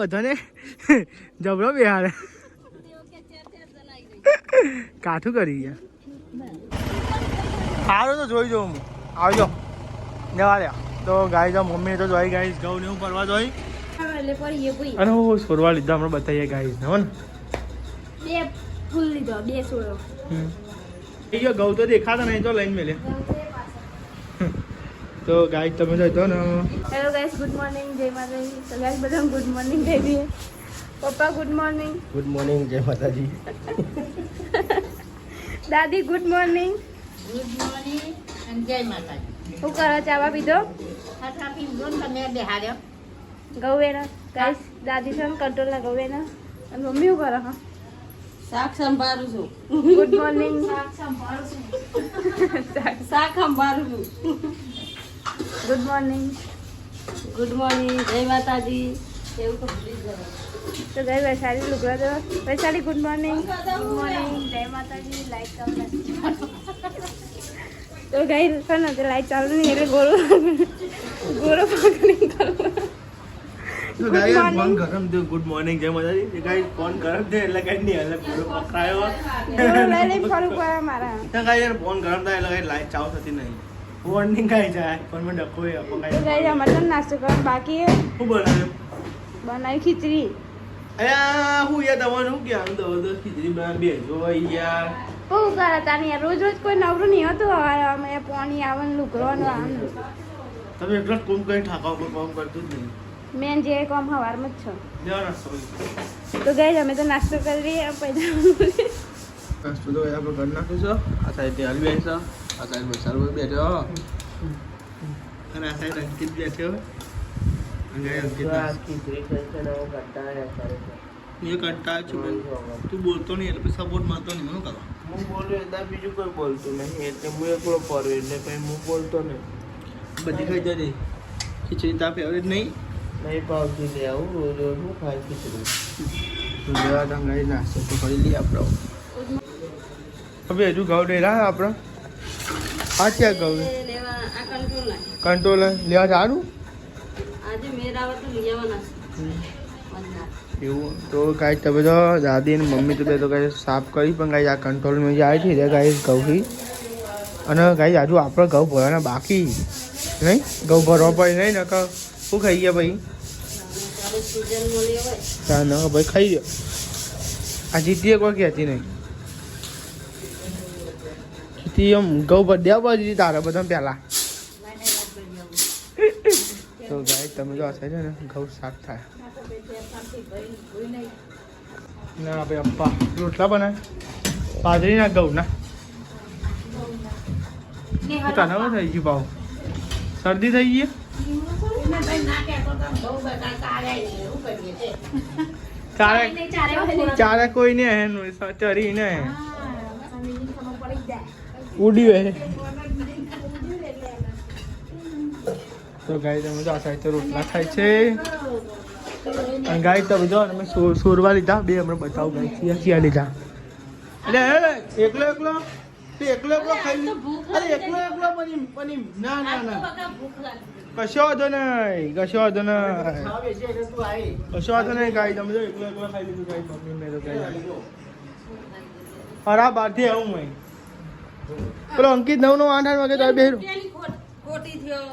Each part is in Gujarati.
બધાને જબરો બિહાર કાઠું કરી ગયા. સારું તો જોઈ જાઉં હું આવજો જવા દે. તો ગાય તો મમ્મી તો જોઈ ગાઈશ ઘઉં ને હું ફરવા જોઈ અને હું છોડવા લીધા હમણાં બતાવીએ ગાઈશ ને હો ને બે ફૂલ લીધો બે છોડો ઘઉં તો દેખાતા નહીં તો લઈને મેલે. તો ગાઈસ તમે જોઈતો ને. હેલો ગાઈસ, ગુડ મોર્નિંગ, જય માતાજી. તો ગાઈસ બધા ગુડ મોર્નિંગ કહી દઈએ. પપ્પા ગુડ મોર્નિંગ. ગુડ મોર્નિંગ, જય માતાજી. દાદી ગુડ મોર્નિંગ. ગુડ મોર્નિંગ અને જય માતાજી. શું કરો, ચાવા પીધો? ખાતા પીધો ને તમે બેહાડ્યો. ગવેના ગાઈસ, દાદી છે કંટ્રોલના ગવેના અને મમ્મી શું કરો? હા, શાક સંભાળું છું. Good morning. શાક સંભાળું છું. Good morning. ગુડ મોર્નિંગ, જય માતાજી. એવું તો ભૂલી જ જવાય. તો ગાઈસ વૈશાલી લુગડા દો. Vaishali good morning. Good morning, જય માતાજી. લાઈટ ચાલુ તો ગાઈસ છે ને તે લાઈટ ચાલુ નહીં એટલે ગોળો પકડી કરવો. તો ગાઈસ ફોન ગરમ થયો. ગુડ મોર્નિંગ, જય માતાજી. ગાઈસ ફોન ગરમ થયો એટલે કઈ નહીં એટલે પૂરો પકડાયો. ગોળો લઈ લઈ ફરું પડે મારા. તો ગાઈસ ફોન ગરમ થાય એટલે કઈ લાઈટ ચાલુ થતી નહીં. વોર્નિંગ કાઈ જાય પણ મને ડકો એ આપો તો કાઈ. ગાઈસ અમારે તો નાસ્તો કરવાનો બાકી છે. શું બનાવ્યું? બનાવી ખીચડી. અલ્યા હું યાર તમારે શું કે આમ તો ખીચડી બનાવી બેસો યાર. શું કરે તાની યાર, રોજ રોજ કોઈ નવરું નહીં હતું. હવે અમે પાણી આવે ને લુગડવાનું આવે. તમે એકલા જ કોમ કરી ઠાકાવ કોઈ કામ કરતું જ નહીં. મેન જે કામ સવારમાં જ છે. લેવા નાસ્તો કરી. તો ગાઈસ અમે તો નાસ્તો કરી રહીએ પૈસા. નાસ્તો તો આપણે કરી નાખ્યું છે. આ સાઈડ તે હલવી છે. આ સાઈડ મસાલો બેઠો અને આ સાઈડ અંકિત બેઠો. અને અંકિત ખીચડી ખાઈ છે ને મેં કંટાળ છું. તું બોલતો નહીં એટલે સપોર્ટ મળતો નહીં. મને કરો હું બોલું એટલે બીજું કોઈ બોલતું નહીં એટલે હું એકલો પડ્યો એટલે કંઈ હું બોલતો નહીં. બધી ખાઈ જજે. ખીચડી તા ફેવરેટ નહીં. નહીં ભાવતી લે આવું રોજ રોજ હું ખાઈ ખીચડી. તો લેવા ઢંગાઈ નાસ્તો તો કરી લઈએ આપણે. હવે હજુ ઘઉં ડેરા આપણે આ છે ઘઉં લેવા આ કંટ્રોલ કંટ્રોલ લેવા સારું આજે મેર આવે તો લઈ આવવાના છે. એવું. તો કાંઈ તમે તો દાદી અને મમ્મી તો બે તો કાંઈ સાફ કરી પણ કાંઈ આ કંટ્રોલમાં જે આવી છે કાંઈ ઘઉંથી અને કાંઈ આજુ આપણે ઘઉં ભરવાના બાકી નહીં. ઘઉં ભરવા પડે નહીં ને શું ખાઈ ગયા ભાઈ? સીઝન મળી હોય ના ના ભાઈ ખાઈ ગયો. આ જીતી કોઈ કહેતી નહીં. જીતી એમ ઘઉં ભર દેવા પડે તારે બધા પહેલાં. તો ગાય તમે જો આ સાઈડ છે ને ઘઉં શાક થાય. ના ભાઈ અપ્પા રોટલા બનાવે બાજરીના ઘઉં ના. તને થઈ ગયું ભાવ? શરદી થઈ ગઈ? ચારે કોઈ ને ચરી ને ઉડી હે. તો ગાય તમે જો આ સાઈડ તો રોટલા ખાય છે અને ગાય તમે જો અમે સોરવા લીધા બે હમણાં બતાવું ગાય સિયા લીધા. એટલે એકલો એકલો એકલો એકલો ખાઈ અરે એકલો એકલો પની ના ના ના કશો વાંધો નહીં કશો વાંધો નહીં કશો વાંધો નહીં ગાય તમે જો એકલો એકલો ખાઈ લીધું ગાય મમ્મી મેં તો ગાય હરા બહારથી આવું હું પેલો અંકિત 9 8 વાગે તો બે ખોટી થયો.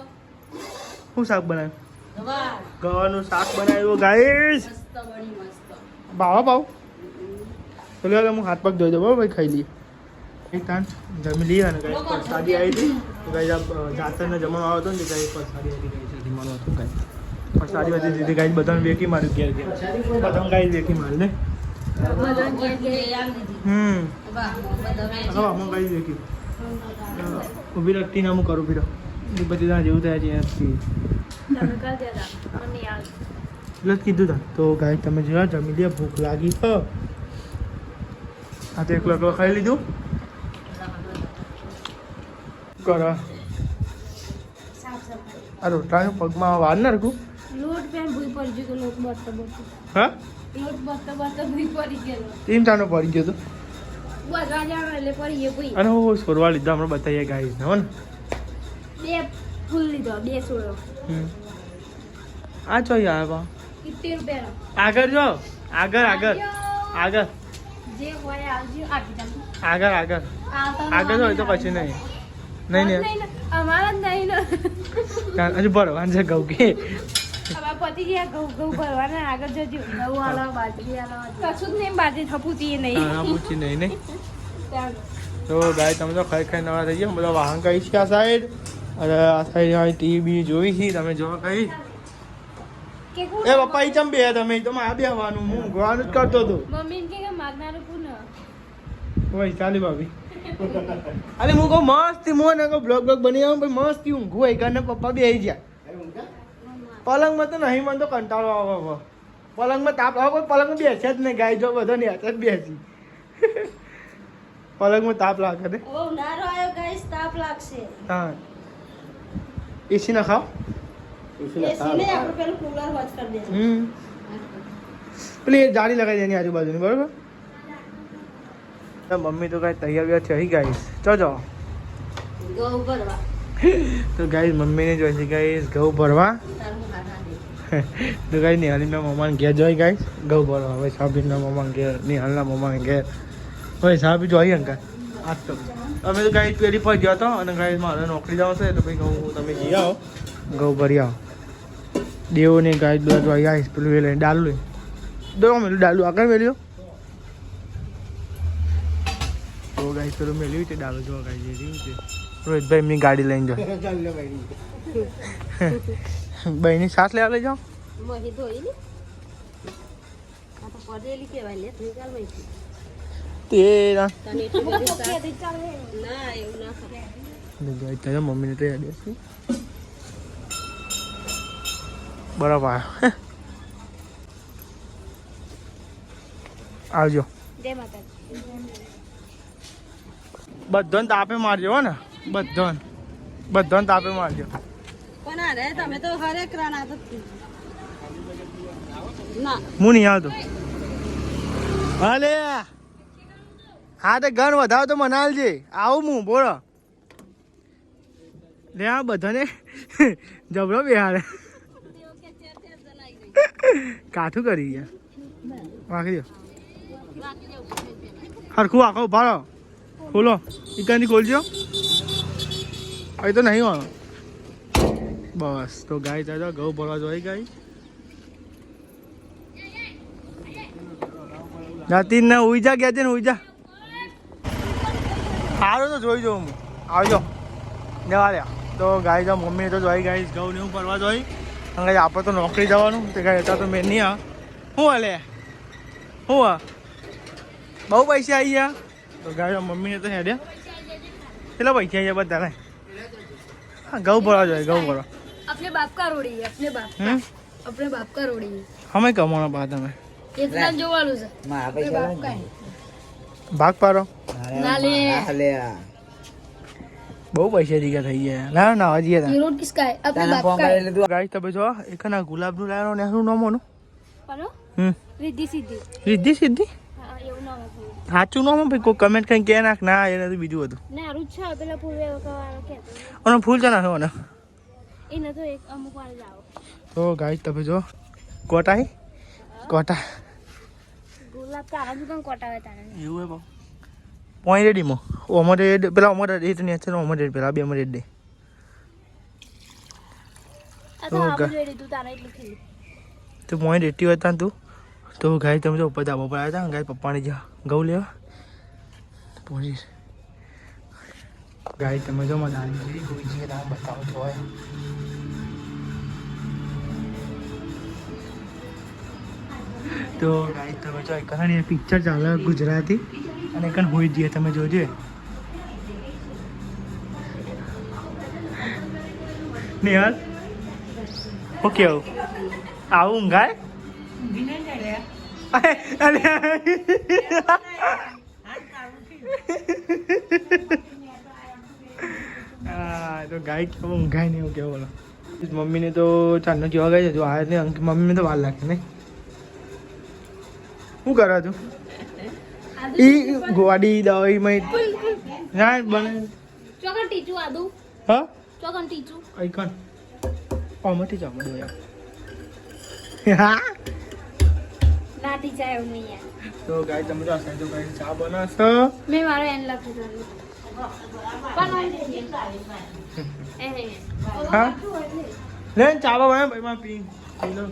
શું શાક બનાવ્યું? ગવાર ગવાનું શાક બનાવ્યું ગાઈસ. મસ્ત બની મસ્ત. ભાવ ભાવ તો લે હું હાથ પગ ધોઈ દઉં ભાઈ ખાઈ લઈએ. એક તાન જમી લઈએ અને ગાઈસ પ્રસાદી આવી હતી તો ગાઈસ જાતરને જમવાનો આવ્યો હતો ને ગાઈસ પ્રસાદી હતી ગાઈસ જમવાનું હતું ગાઈસ પ્રસાદી હતી દીધી ગાઈસ બધાને વેકી માર્યું ઘેર ઘેર બધાને ગાઈસ વેકી મારી ને બધા ઘેર ઘેર આમ દીધી. વાહ બધા હા હું ગાઈસ વેકી ઊભી રાખતી ના હું કરું પીરો એ બધી ત્યાં જેવું થાય છે એનાથી એટલે જ કીધું તા. તો ગાઈસ તમે જોયા જમી લે ભૂખ લાગી તો આ તો એકલો એકલો ખાઈ લીધું કરો. આ રોટલાનું પગમાં વાર ના રાખું. લોટ પેન ભૂઈ પડી ગયો. લોટ બટતો બટતો હા લોટ બટતો બટતો ભૂઈ પડી ગયો. ટીમ ચાનો પડી ગયો તો બધા જાણ એટલે પડી ગયો ભૂઈ. અને હું છોડવા લીધા હમણાં બતાવીએ ગાઈસ ને હો ને બે ફૂલ લીધો બે છોડો. આ ચોઈ આવ્યા ₹70 આગળ જો આગળ આગળ આગળ જે હોય આવજો આપી દઉં આગળ આગળ આગળ હોય તો પછી નહીં નહીં અમારા જ નહીં ને હજુ ભરવાનું છે ઘઉં કે અમારા પતિ ગયા ઘઉં ભરવાના આગળ જજો ઘઉં આલો બાજરી આલો કશું જ નહીં બાજરી થપુતી નહીં હા પૂછી નહીં નહીં તો ગાય તમે તો ખાઈ ખાઈ નવા થઈ ગયા બધા વાહન કહીશ કે આ સાઈડ અને આ સાઈડ ટીવી જોઈ છે તમે જોવા કઈ કે એ પપ્પા ઈ ચમ બે તમે તો મારે બેહવાનું હું ઊંઘવાનું જ કરતો હતો મમ્મી કે માગનારું પુન ઓય ચાલી ભાભી અરે હું કહું મસ્ત મોને કહું બ્લોગ બની આવું ભાઈ મસ્ત ઊંઘું હોય કારણ પપ્પા બે આવી ગયા પલંગમાં તો નહીં મને તો કંટાળો આવે હવે પલંગમાં તાપ આવે કોઈ પલંગમાં બેસે જ નહીં ગાય જો બધો ને હાથ જ બેસી પલંગમાં તાપ લાગે ને હવે ઉનાળો આવ્યો ગાઈસ તાપ લાગશે હા એસી ના ખાઓ એસી ને આપણે પેલું કુલર બંધ કરી દેજો પેલી જાળી લગાવી દેની આજુબાજુની બરોબર મમ્મી તો કઈ તૈયાર થઈ ગાઈસ જો ઘઉં ભરવા તો ગાઈસ મમ્મીને જોઈ છે ગાઈસ ઘઉં ભરવા તારું હાથા દે તો ગાઈસ નિહાલીના મમ્માને ઘેર જોઈ ગાઈસ ઘઉં ભરવા હવે સાબીના મમ્માને ઘેર નિહાલના મમ્માને ઘેર હવે સાબી જોઈ અંકલ આજ તો અમે તો ગાઈસ પેલી પર ગયો હતો અને ગાઈસ મારે નોકરી જવા છે તો ભાઈ ઘઉં તમે જઈ આવો ઘઉં ભરી આવો દેવોને ગાઈસ બધા જોઈ ગાઈસ પેલું એ લઈને ડાલું દો મેલું ડાલું આગળ મેલ્યો તો ગાઈસ પેલું મેલ્યું છે ડાલું જો ગાઈસ જે રહ્યું છે રોહિતભાઈ એમની ગાડી લઈને જાઓ બહેની સાસ લેવા લઈ જાઓ મોહી ધોઈ ને આ તો પડેલી કહેવાય લે નિકાલ વઈ તે ના તને એટલું બધું સાથ ના એવું ના કરે તારા મમ્મીને તો યાદ હશે બરાબર આવજો જય માતાજી બધાને તાપે મારજો હો ને બધાને તાપે મારજો પણ અરે તમે તો હરેક રાના તો ના હું નહીં આવતો હાલે હા તો ઘર વધારો તો મનાલજે આવું હું બોલો લે આ બધાને જબરો બેહાડે કાઠું કરી ગયા વાંકી દો હરખું આખો ભાડો ખોલો ઇકાનથી ખોલજો અહીં તો નહીં હોવાનો બસ તો ગાય ચાલો ઘઉં ભરવા જોઈ ગાય જાતી ને ઉઈ જા ગયા છે ને ઉઈ જા સારું તો જોઈ જાઉં હું આવજો જવા દે તો ગાય જાઓ મમ્મી તો જોઈ ગાઈશ ઘઉં ને હું ભરવા જોઈ અને આપણે તો નોકરી જવાનું તે ગાય હતા તો મેં નહીં આ શું હાલે શું હા બહુ પૈસા આવી ગયા તો ગાય મમ્મીને તો હેડ્યા કેટલા પૈસા આવી ગયા બધાને હા ઘઉં ભરવા જોઈએ ઘઉં ભરવા अपने बाप का रोड़ी है अपने बाप अपने बाप का रोड़ी है અમે કમાણા પા તમે इतना जो वालू से अपने बाप का है ભાગ પાડો ना ले બહુ પૈસા દીધા થઈ ગયા ના ના હજી ये रोड किसका है अपने बाप का है ગાય તમે જો એક ના ગુલાબનું લાવ્યો ને શું નામ ઓનું हेलो હમ रिद्धि सिद्धि રિદ્ધિ સિદ્ધિ हाँ ये नाम है સાચું નામ ભાઈ કોઈ કમેન્ટ કઈ કે નાખ ના એ નથી બીજું હતું ना रुच है पेला पूर्वे वाला क्या અને ફૂલ છે નાખો ને इन तो एक अमुक वाले जाओ તો ગાય તમે જો કોટા કોટા गुलाब का आगे कौन कोटा है तारा એવું હે બહુ પોઈન્ટ રેડીમાં ઓમર રેડ પેલા ઓમર રેડ ને છે ઓમર રેડ પેલા બે ઓમર રેડ દે अच्छा आप जो तू तारा एक लिखी તો પોઈન્ટ રેટી હતા તું તો ગાય તમે જો ઉપર ધાબા પર આવ્યા હતા ગાય પપ્પાને જા ઘઉં લેવા પહોંચી ગાય તમે જો મને આની કોઈ છે ના બતાવો તો હોય તો ગાય તમે જો એક પિક્ચર ચાલે ગુજરાતી અને એક હોઈ જઈએ તમે જોજો નિહાલ ઓકે આવું ઊંઘાય અરે હા તો ગાય કેવું ઊંઘાય નહીં એવું કેવું બોલો મમ્મીને તો ચાંદનો જોવા ગઈ છે જો આ ને મમ્મીને તો વાર લાગે નહીં શું કરે તું ઈ ગોવાડી દવાઈ માં ના બને ચોકન ટીચુ આદુ હા ચોકન ટીચુ આઈકન ઓમટી જાવ મને યાર નાટી ચા એવું નહીં યાર. તો ગાય તમે જો આ તો ગાય ચા બનાવશો. મેં મારો એન લખી દીધું. હા લે ચા બનાવ ભાઈ માં પી લો.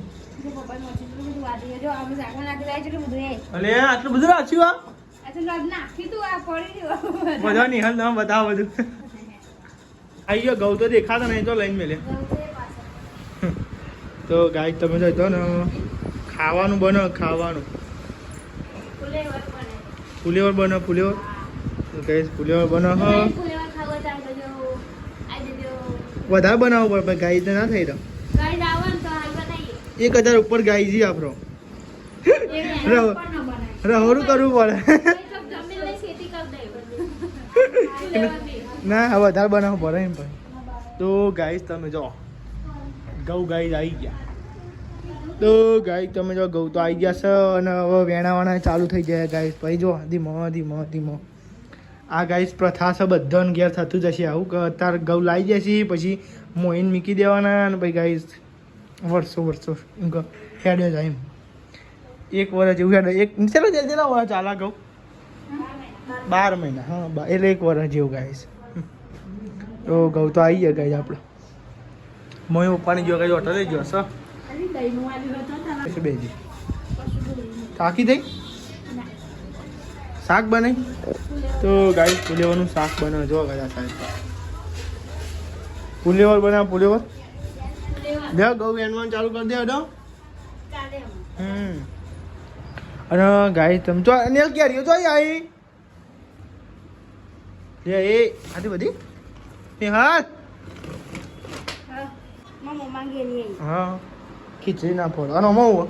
અલે આટલું બધું રાખ્યું બધા નિહાલ તમે બતાવો બધું. આઈ ગયો ઘઉં તો દેખાતા નહીં તો લઈને મેલે. તો ગાય તમે જો ને ખાવાનું બનો ખાવાનું ફુલેવર બનો ફુલેવર. તો ગાઈસ ફુલેવર બનો હ વધારે બનાવવું પડે પણ ગાય તો ના થઈ રહ્યો. 1000 ઉપર ગાય જી આપણો રહોરું કરવું પડે. ના વધારે બનાવવું પડે એમ પણ. તો ગાઈસ તમે જો ઘઉં ગાય આવી ગયા. તો ગાય તમે જો ઘઉં તો આવી ગયા છે અને હવે વેણાવાણા ચાલુ થઈ જાય ગાઈસ. પછી જો ધીમો ધીમો ધીમો આ ગાઈસ પ્રથા છે બધાને ઘેર થતું જશે આવું કે અત્યારે ઘઉં લાવી જશે પછી મોઈને મૂકી દેવાના અને પછી ગાઈસ વર્ષો હેડ્યો જાય એમ. 1 વર્ષ જેવું હેડે એક ચાલો જેટલા વર્ષ ચાલા ઘઉં 12 મહિના હા એટલે 1 વર્ષ જેવું ગાઈસ. તો ઘઉં તો આવી ગયા ગાઈસ આપણે. મોય પપ્પાની જો ગાઈસ હોટલ જ જોશે બેજી થાકી દઈ શાક બને. તો ગાઈસ ફુલેવરનું શાક બને જો ગયા સાહેબ ફુલેવર બનાવ ફુલેવર દે ઘઉં વેણવાનું ચાલુ કરી દે અડો. અને ગાઈસ તમે તો અનિલ કેરીઓ તો આવી એ આથી બધી એ હાથ હા ખીચડી ના ફોડ અને અમાવું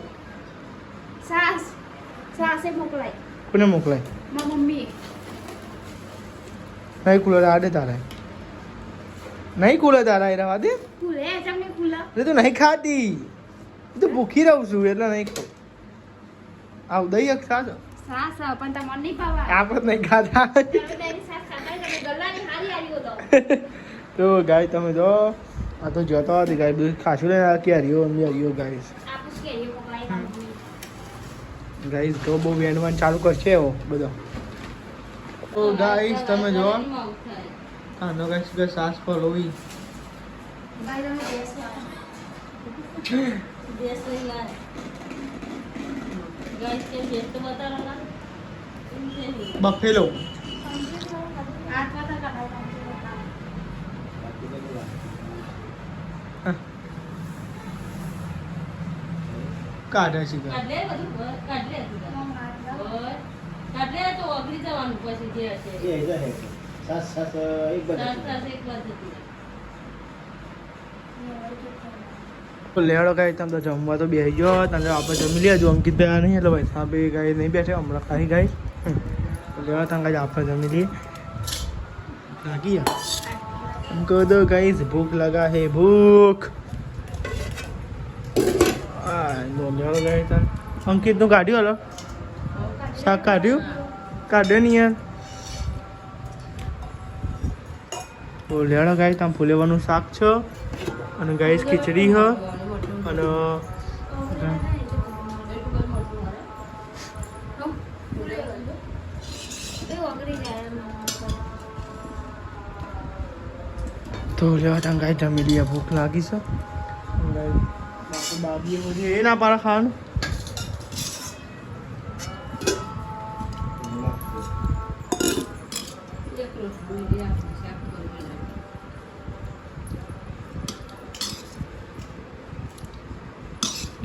કોને મોકલાય નહીં કુલો આડે તારા નહીં કુલો તારા એ રવા દે તો નહીં ખાતી તો ભૂખી રહું છું એટલે નહીં ખાઉં. આવું દઈ એક સાસ આપણે નહીં ખાતા. તો ગાય તમે જો આ તો જતો હતી ગાય બધું ખાસું ને કેરીઓ હરીઓ ગાઈસ ગાઈસ તો બહુ વેણવાનું ચાલુ કરશે એવો બધો. તો ગાઈસ તમે જો હા નો ગાઈસ કે સાસ પર હોવી બફેલો કાઢે છે લેવડો ગાય તમે તો જમવા તો બેસી ગયો તમે આપણે જમી લે જો અંકિત ભાઈ નહીં એટલે ભાઈ સાહેબ ગાય નહીં બેઠે હમણાં ખાઈ ગાય લેવા તમે ગાય આપણે જમી લઈએ લાગી हमको तो गाइस भूख लगा है भूख લેવડો ગાય તને અંકિત નું કાઢ્યું હલો શાક કાઢ્યું કાઢ્યો નહીં યાર. તો લેવડો ગાય તમે ફુલેવાનું શાક છે અને ગાઈસ ખીચડી હ અને તો લેવા તમે ગાય જમી લઈએ ભૂખ લાગી છે. બાબી મુझे એ ના પાડે ખાવાનું.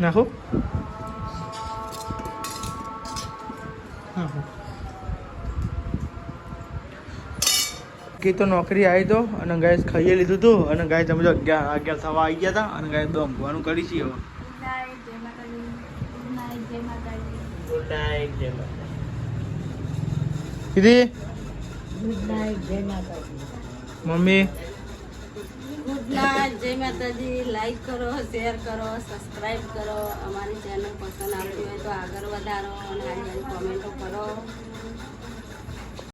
નાખો કે તો નોકરી આવી તો અને ગાય ખાઈએ લીધું હતું અને ગાય તમે 11 થવા આવી ગયા હતા અને ગાય તો ઊંઘવાનું કરી છીએ હવે. ગુડ નાઇટ જય માતાજી કીધી ગુડ નાઇટ જય માતાજી મમ્મી ગુડ નાઇટ જય માતાજી. લાઈક કરો શેર કરો સબસ્ક્રાઈબ કરો અમારી ચેનલ પસંદ આવતી હોય તો આગળ વધારો અને આવી કોમેન્ટો કરો.